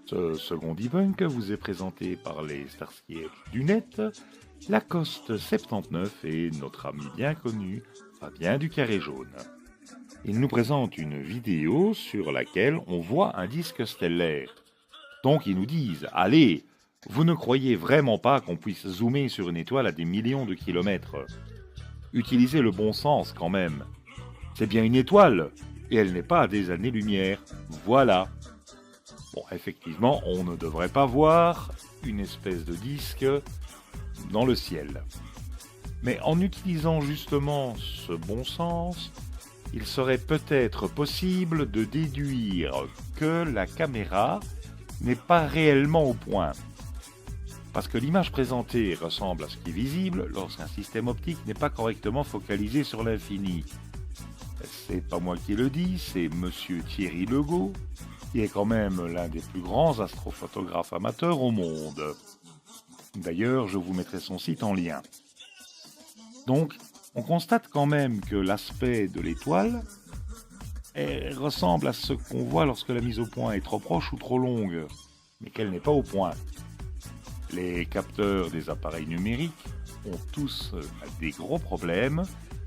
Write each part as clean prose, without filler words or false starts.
Ce second debunk vous est présenté par les Starskiers du net, Lacoste 79 et notre ami bien connu, Fabien du Carré Jaune. Il nous présente une vidéo sur laquelle on voit un disque stellaire. Donc ils nous disent, allez, vous ne croyez vraiment pas qu'on puisse zoomer sur une étoile à des millions de kilomètres? Utilisez le bon sens quand même. C'est bien une étoile, et elle n'est pas à des années-lumière. Voilà. Bon, effectivement, on ne devrait pas voir une espèce de disque dans le ciel. Mais en utilisant justement ce bon sens, il serait peut-être possible de déduire que la caméra n'est pas réellement au point. Parce que l'image présentée ressemble à ce qui est visible lorsqu'un système optique n'est pas correctement focalisé sur l'infini. C'est pas moi qui le dis, c'est monsieur Thierry Legault, qui est quand même l'un des plus grands astrophotographes amateurs au monde. D'ailleurs, je vous mettrai son site en lien. Donc, on constate quand même que l'aspect de l'étoile ressemble à ce qu'on voit lorsque la mise au point est trop proche ou trop longue, mais qu'elle n'est pas au point. Les capteurs des appareils numériques ont tous des gros problèmes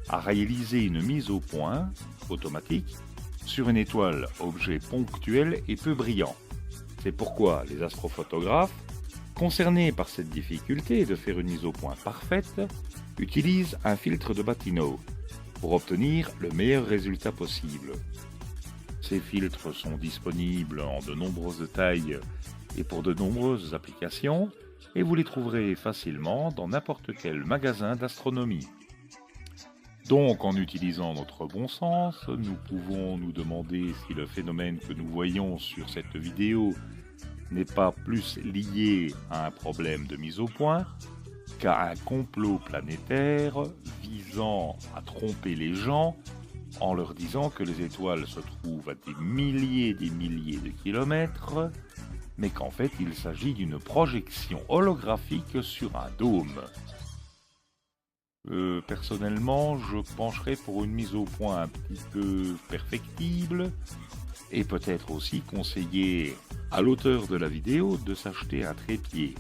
à réaliser une mise au point automatique sur une étoile, objet ponctuel et peu brillant. C'est pourquoi les astrophotographes, concernés par cette difficulté de faire une mise au point parfaite, utilisent un filtre de Batino pour obtenir le meilleur résultat possible. Ces filtres sont disponibles en de nombreuses tailles et pour de nombreuses applications, et vous les trouverez facilement dans n'importe quel magasin d'astronomie. Donc, en utilisant notre bon sens, nous pouvons nous demander si le phénomène que nous voyons sur cette vidéo n'est pas plus lié à un problème de mise au point qu'à un complot planétaire visant à tromper les gens en leur disant que les étoiles se trouvent à des milliers de kilomètres, mais qu'en fait il s'agit d'une projection holographique sur un dôme. Personnellement, je pencherais pour une mise au point un petit peu perfectible et peut-être aussi conseiller à l'auteur de la vidéo de s'acheter un trépied.